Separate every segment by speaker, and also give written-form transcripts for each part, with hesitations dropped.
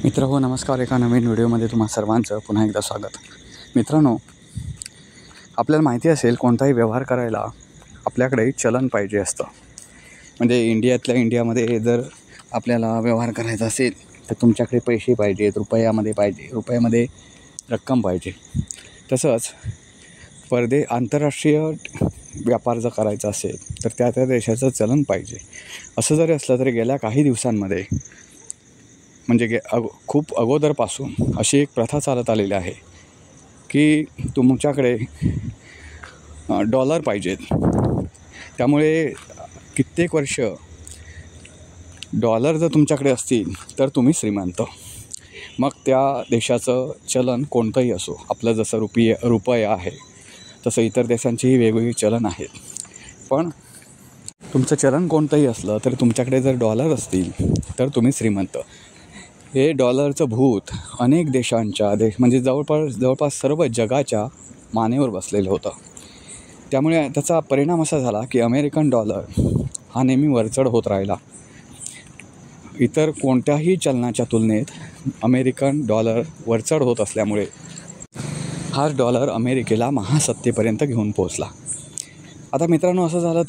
Speaker 1: मित्रहो नमस्कार. एका नवीन व्हिडिओमध्ये तुम्हा सर्वांचं पुन्हा एकदा स्वागत. मित्रांनो, आपल्याला माहिती असेल कोणताही व्यवहार करायला आपल्याकडे चलन पाहिजे असतं. म्हणजे इंडियामध्ये जर आपल्याला व्यवहार करायचा असेल तर तुमच्याकडे पैसे पाहिजेत, रुपयामध्ये रक्कम पाहिजे. तसंच आंतरराष्ट्रीय व्यापार जर करायचा असेल तर त्या देशाचं चलन पाहिजे. असं जरी असलं तरी गेल्या काही दिवसांमध्ये म्हणजे खूप अगोदरपासून अशी एक प्रथा चालत आलेली आहे की तुमच्याकडे डॉलर पाहिजेत. त्यामुळे कित्येक वर्ष डॉलर जर तुमच्याकडे असतील तर तुम्ही श्रीमंत. मग त्या देशाचं चलन कोणतंही असो, आपलं जसं रुपया आहे तसं इतर देशांचीही वेगवेगळी चलन आहेत. पण तुमचं चलन कोणतंही असलं तरी तुमच्याकडे जर डॉलर असतील तर तुम्ही श्रीमंत. हे डॉलरचं भूत अनेक देशांच्या म्हणजे जवळपास सर्व जगाच्या मानेवर बसलेलं होतं. त्यामुळे त्याचा परिणाम असा झाला की अमेरिकन डॉलर हा नेहमी वरचढ होत राहिला. इतर कोणत्याही चलनाच्या तुलनेत अमेरिकन डॉलर वरचढ होत असल्यामुळे हा डॉलर अमेरिकेला महासत्तेपर्यंत घेऊन पोहोचला. आता मित्रांनो, असं झालं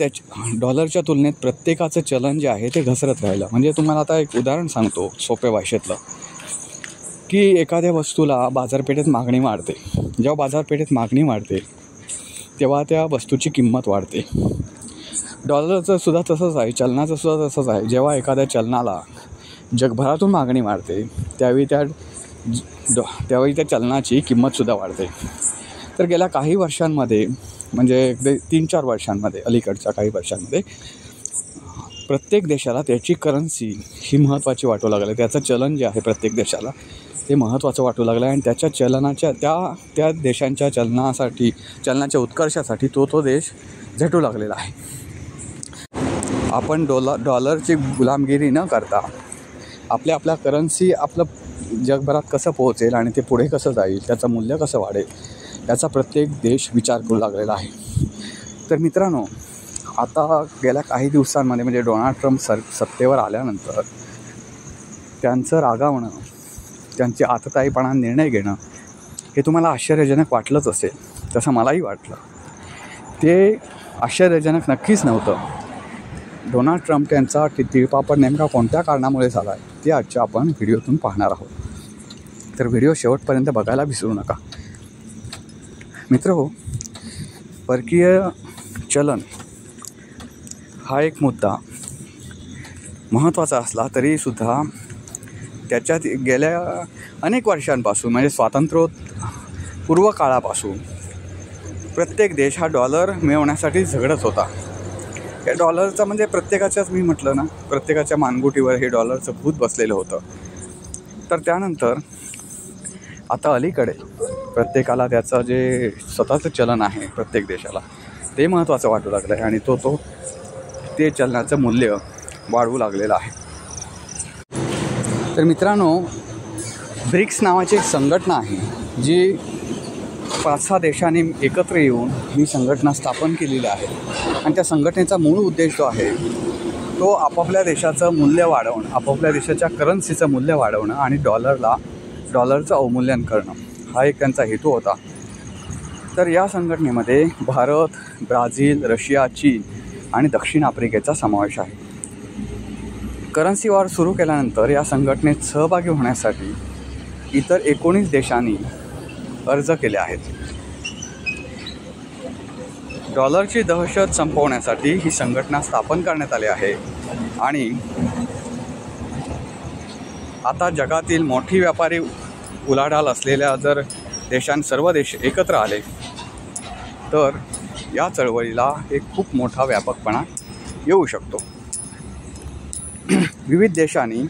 Speaker 1: डॉलरच्या तुलनेत प्रत्येकाचं चलन जे आहे ते घसरत राहिलं. म्हणजे तुम्हाला आता एक उदाहरण सांगतो सोप्या भाषेतलं, की एखाद्या वस्तूला बाजारपेठेत मागणी वाढते. जेव्हा बाजारपेठेत मागणी वाढते तेव्हा त्या वस्तूची किंमत वाढते. डॉलरचं सुद्धा तसंच आहे, चलनाचं सुद्धा तसंच आहे. जेव्हा एखाद्या चलनाला जगभरातून मागणी वाढते त्यावेळी त्या चलनाची किंमतसुद्धा वाढते. तर गेल्या काही वर्षांमध्ये म्हणजे 3-4 वर्षांमध्ये, अलीकडच्या काही वर्षांमध्ये प्रत्येक देशाला त्याची करन्सी ही महत्त्वाची वाटू लागली. त्याचं चलन जे आहे प्रत्येक देशाला ते महत्त्वाचं वाटू लागलं आहे आणि त्याच्या चलनाच्या त्या देशांच्या चलनाच्या उत्कर्षासाठी तो देश झटू लागलेला आहे. आपण डॉलरची गुलामगिरी न करता आपल्या करन्सी आपलं जगभरात कसं पोहोचेल आणि ते पुढे कसं जाईल, त्याचं मूल्य कसं वाढेल याचा प्रत्येक देश विचार करू लागलेला आहे. तर मित्रांनो, आता गेल्या काही दिवसांमध्ये म्हणजे डोनाल्ड ट्रम्प सत्तेवर आल्यानंतर त्यांचं रागावणं, त्यांची आतताईपणा निर्णय घेणं हे तुम्हाला आश्चर्यजनक वाटलंच असेल. तसं मलाही वाटलं. ते आश्चर्यजनक नक्कीच नव्हतं. डोनाल्ड ट्रम्प यांचा तिळपापड नेमका कोणत्या कारणामुळे झाला आहे ते आजच्या आपण व्हिडिओतून पाहणार आहोत. तर व्हिडिओ शेवटपर्यंत बघायला विसरू नका. मित्रहो, परकीय चलन हा एक मुद्दा महत्त्वाचा असला तरीसुद्धा त्याच्यात गेल्या अनेक वर्षांपासून म्हणजे स्वातंत्र्योत्तर काळापासून प्रत्येक देश हा डॉलर मिळवण्यासाठी झगडत होता. या डॉलरचा म्हणजे मी म्हटलं ना, प्रत्येकाच्या मानगुटीवर हे डॉलरचं भूत बसलेलं होतं. तर त्यानंतर आता अलीकडे प्रत्येकाला त्याचं जे स्वतःचं चलन आहे प्रत्येक देशाला ते महत्त्वाचं वाटू लागलं आहे आणि ते चलनाचं मूल्य वाढवू लागलेलं आहे. तर मित्रांनो, ब्रिक्स नावाची एक संघटना आहे जी 5-6 देशांनी एकत्र येऊन ही संघटना स्थापन केलेली आहे. आणि त्या संघटनेचा मूळ उद्देश जो आहे तो आपापल्या देशाचं मूल्य वाढवणं, आपापल्या देशाच्या करन्सीचं मूल्य वाढवणं आणि डॉलरचं अवमूल्यन करणं हा एक त्यांचा हेतू होता. तर या संघटनेमध्ये भारत, ब्राझील, रशिया, चीन आणि दक्षिण आफ्रिकेचा समावेश आहे. करन्सी वॉर सुरू केल्यानंतर या संघटनेत सहभागी होण्यासाठी इतर 19 देशांनी अर्ज केले आहेत. डॉलरची दहशत संपवण्यासाठी ही संघटना स्थापन करण्यात आली आहे आणि आता जगातील मोठी व्यापारी उलाढाल असलेल्या जर सर्व देश एकत्र आले तर या चळवळीला एक खूप मोठा व्यापकपणा येऊ शकतो. विविध देशांनी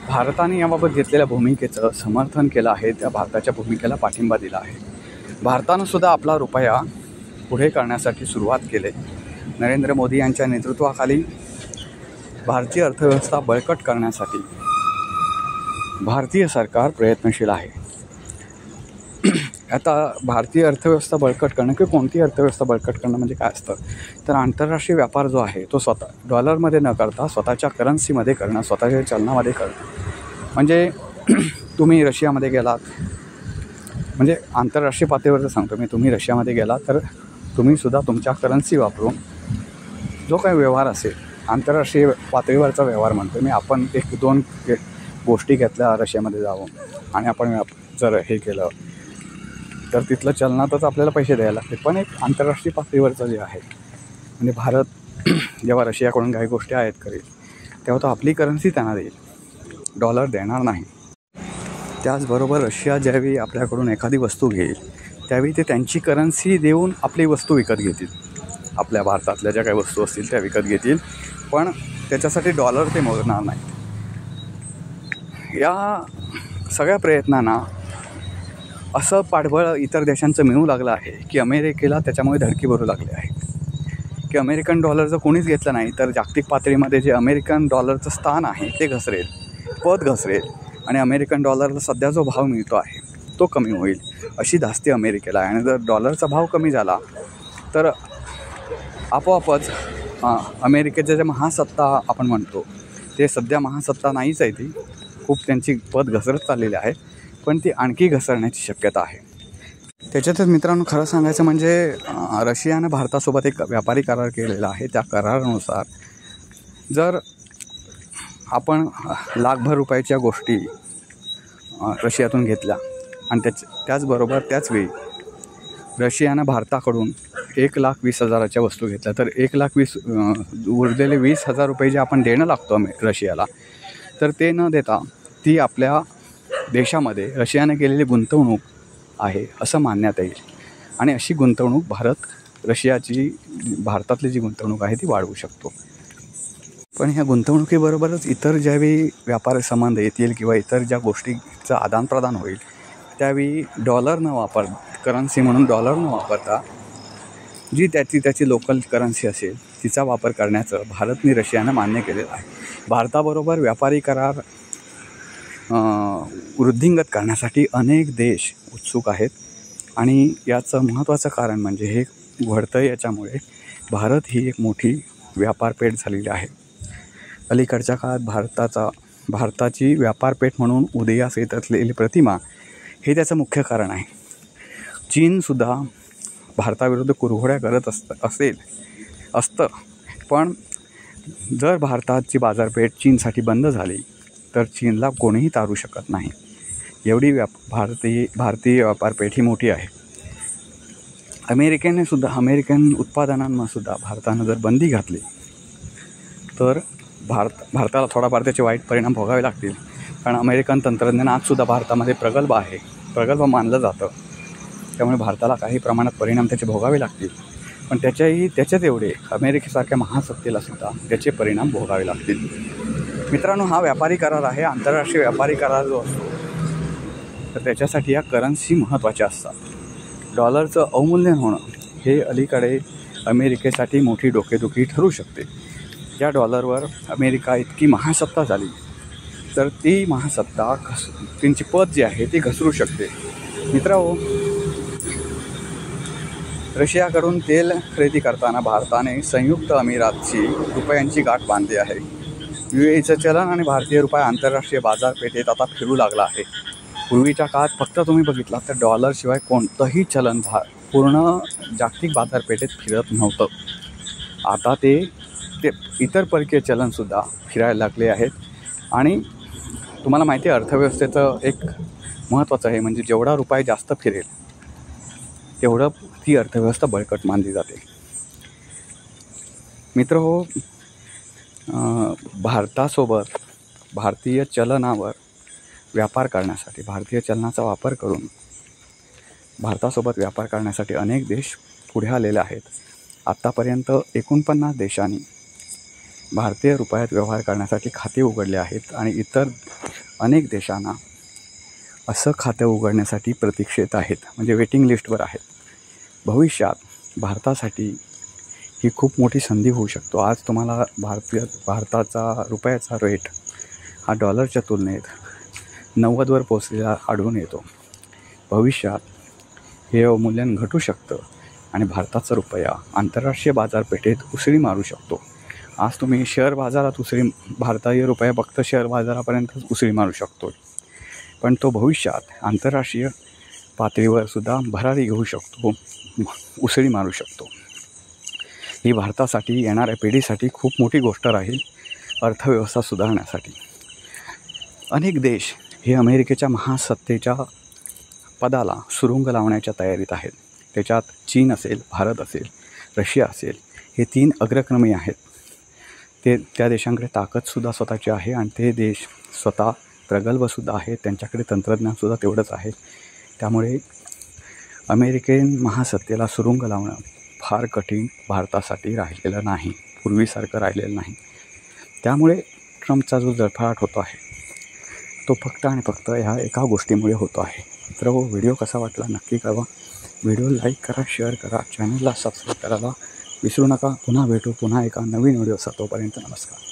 Speaker 1: भारताने याबाबत घेतलेल्या भूमिकेचं समर्थन केलं आहे. त्या भारताच्या भूमिकेला पाठिंबा दिला आहे. भारतानं सुद्धा आपला रुपया पुढे करण्यासाठी सुरुवात केली. नरेंद्र मोदी यांच्या नेतृत्वाखाली भारतीय अर्थव्यवस्था बळकट करण्यासाठी भारतीय सरकार प्रयत्नशील आहे. आता भारतीय अर्थव्यवस्था बळकट करणं किंवा कोणती अर्थव्यवस्था बळकट करणं म्हणजे काय असतं, तर आंतरराष्ट्रीय व्यापार जो आहे तो स्वतः डॉलरमध्ये न करता स्वतःच्या करन्सीमध्ये करणं, स्वतःच्या चलनामध्ये करणं. म्हणजे तुम्ही रशियामध्ये गेलात, म्हणजे आंतरराष्ट्रीय पातळीवरचं सांगतो मी, तुम्ही रशियामध्ये गेलात तर तुम्हीसुद्धा तुमच्या करन्सी वापरून जो काही व्यवहार असेल, आंतरराष्ट्रीय पातळीवरचा व्यवहार म्हणतो मी, आपण 1-2 गोष्टी घेतल्या रशियामध्ये जाऊन आणि आपण जर हे केलं तर तिथलं चलनातच आपल्याला पैसे द्यायला लागते. पण एक आंतरराष्ट्रीय पातळीवरचं जे आहे, म्हणजे भारत जेव्हा रशियाकडून काही गोष्टी आयात करेल तेव्हा तो आपली करन्सी त्यांना देईल, डॉलर देणार नाही. त्याचबरोबर रशिया ज्यावेळी आपल्याकडून एखादी वस्तू घेईल त्यावेळी ते त्यांची करन्सी देऊन आपली वस्तू विकत घेतील. आपल्या भारतातल्या ज्या काही वस्तू असतील त्या विकत घेतील, पण त्याच्यासाठी डॉलर ते मोजणार नाहीत. या सगळ्या प्रयत्नांना असं पाठबळ इतर देशांचं मिळू लागलं आहे की अमेरिकेला त्याच्यामुळे धडकी भरू लागले आहे की अमेरिकन डॉलर जर कोणीच घेतलं नाही तर जागतिक पातळीमध्ये जे अमेरिकन डॉलरचं स्थान आहे ते घसरेल, पद घसरेल आणि अमेरिकन डॉलरला सध्या जो भाव मिळतो आहे तो कमी होईल, अशी धास्ती अमेरिकेला आहे. आणि जर डॉलरचा भाव कमी झाला तर आपोआपच अमेरिकेच्या ज्या महासत्ता आपण म्हणतो ते सध्या महासत्ता नाहीच आहे, ती खूप त्यांची पद घसरत चाललेली आहे, पण ती आणखी घसरण्याची शक्यता आहे. त्याच्यातच मित्रांनो खरं सांगायचं म्हणजे रशियानं भारतासोबत एक व्यापारी करार केलेला आहे. त्या करारानुसार जर आपण लाखभर रुपयाच्या गोष्टी रशियातून घेतल्या आणि त्याचबरोबर त्याचवेळी रशियानं भारताकडून 1,20,000च्या वस्तू घेतल्या तर 1,20,000 उरलेले 20,000 रुपये जे आपण देणं लागतो रशियाला, तर ते न देता ती आपल्या देशामध्ये रशियाने केलेली गुंतवणूक आहे असं मानण्यात येईल. आणि अशी गुंतवणूक भारतातली जी गुंतवणूक आहे ती वाढवू शकतो. पण ह्या गुंतवणुकीबरोबरच इतर ज्यावेळी व्यापार संबंध येतील किंवा इतर ज्या गोष्टीचं आदानप्रदान होईल त्यावेळी डॉलर न वापरता, करन्सी म्हणून डॉलर न वापरता जी त्याची लोकल करन्सी असेल तिचा वापर करण्याचं भारतने रशियानं मान्य केलेलं आहे. भारताबरोबर व्यापारी करार वृद्धिंगत करण्यासाठी अनेक देश उत्सुक आहेत आणि याचं महत्त्वाचं कारण म्हणजे हे घडतं याच्यामुळे भारत ही एक मोठी व्यापारपेठ झालेली आहे. अलीकडच्या काळात भारताची व्यापारपेठ म्हणून उदयास येत असलेली प्रतिमा हे त्याचं मुख्य कारण आहे. चीनसुद्धा भारताविरुद्ध कुरघोड्या करत असतं, पण जर भारताची बाजारपेठ चीनसाठी बंद झाली तर चीनला कोणीही तारू शकत नाही. एवढी भारतीय व्यापारपेठ ही मोठी आहे. अमेरिकन उत्पादनांनासुद्धा भारतानं जर बंदी घातली तर भारताला थोडाफार त्याचे वाईट परिणाम भोगावे लागतील. कारण अमेरिकन तंत्रज्ञान आजसुद्धा भारतामध्ये प्रगल्भ मानलं जातं. त्यामुळे भारताला काही प्रमाणात परिणाम त्याचे भोगावे लागतील, पण त्याच्यात एवढे अमेरिकेसारख्या महासत्तेलासुद्धा त्याचे परिणाम भोगावे लागतील. मित्रांनो, हा व्यापारी करार आहे. आंतरराष्ट्रीय व्यापारी करार जो असतो तर त्याच्यासाठी या करन्सी महत्त्वाच्या असतात. डॉलरचं अवमूल्यन होणं हे अलीकडे अमेरिकेसाठी मोठी डोकेदुखी ठरू शकते. या डॉलरवर अमेरिका इतकी महासत्ता झाली तर ती महासत्ता त्यांची पद जी आहे ती घसरू शकते. मित्रांनो, रशियाकडून तेल खरेदी करताना भारताने संयुक्त अमिरातची रुपयांची गाठ बांधली आहे. UAEचं चलन आणि भारतीय रुपया आंतरराष्ट्रीय बाजारपेठेत आता फिरू लागला आहे. पूर्वीच्या काळात फक्त तुम्ही बघितला तर डॉलरशिवाय कोणतंही चलन पूर्ण जागतिक बाजारपेठेत फिरत नव्हतं. आता ते इतर परकीय चलनसुद्धा फिरायला लागले आहेत. आणि तुम्हाला माहिती आहे अर्थव्यवस्थेचं एक महत्त्वाचं आहे म्हणजे जेवढा रुपया जास्त फिरेल तेवढं ती अर्थव्यवस्था बळकट मानली जाते. मित्रहो, भारतासोबत भारतीय चलनावर व्यापार करण्यासाठी, भारतीय चलनाचा वापर करून भारतासोबत व्यापार करण्यासाठी अनेक देश पुढे आलेले आहेत. आत्तापर्यंत 49 देशांनी भारतीय रुपयात व्यवहार करण्यासाठी खाते उघडले आहेत आणि इतर अनेक देशांना असं खातं उघडण्यासाठी प्रतीक्षेत आहेत, म्हणजे वेटिंग लिस्टवर आहेत. भविष्यात भारतासाठी ही खूप मोठी संधी होऊ शकतो. आज तुम्हाला भारताचा रुपयाचा रेट हा डॉलरच्या तुलनेत 90वर पोचलेला आढळून येतो. भविष्यात हे अवमूल्यन घटू शकतं आणि भारताचा रुपया आंतरराष्ट्रीय बाजारपेठेत उसळी मारू शकतो आज तुम्ही शेअर बाजारात भारतीय रुपया फक्त शेअर बाजारापर्यंतच उसळी मारू शकतो, पण तो भविष्यात आंतरराष्ट्रीय पातळीवर सुद्धा भरारी घेऊ शकतो, उसळी मारू शकतो. ही भारतासाठी, येणाऱ्या पिढीसाठी खूप मोठी गोष्ट राहील अर्थव्यवस्था सुधारण्यासाठी. अनेक देश हे अमेरिकेच्या महासत्तेच्या पदाला सुरुंग लावण्याच्या तयारीत आहेत. त्याच्यात चीन असेल, भारत असेल, रशिया असेल, हे 3 अग्रक्रमी आहेत. त्या देशांकडे ताकदसुद्धा स्वतःची आहे आणि ते देश स्वतः प्रगल्भसुद्धा आहेत. त्यांच्याकडे तंत्रज्ञानसुद्धा तेवढंच आहे. त्यामुळे अमेरिकन महासत्तेला सुरुंग लावणं फार कठीण भारतासाठी राहिलेलं नाही, पूर्वीसारखं राहिलेलं नाही. त्यामुळे ट्रम्पचा जो जळफळाट होतो आहे तो फक्त आणि फक्त ह्या एका गोष्टीमुळे होतो आहे. तर व्हिडिओ कसा वाटला नक्की कळवा. व्हिडिओ लाईक करा, शेअर करा, चॅनलला सबस्क्राईब करायला विसरू नका. पुन्हा भेटू पुन्हा एका नवीन व्हिडिओचा. तोपर्यंत नमस्कार.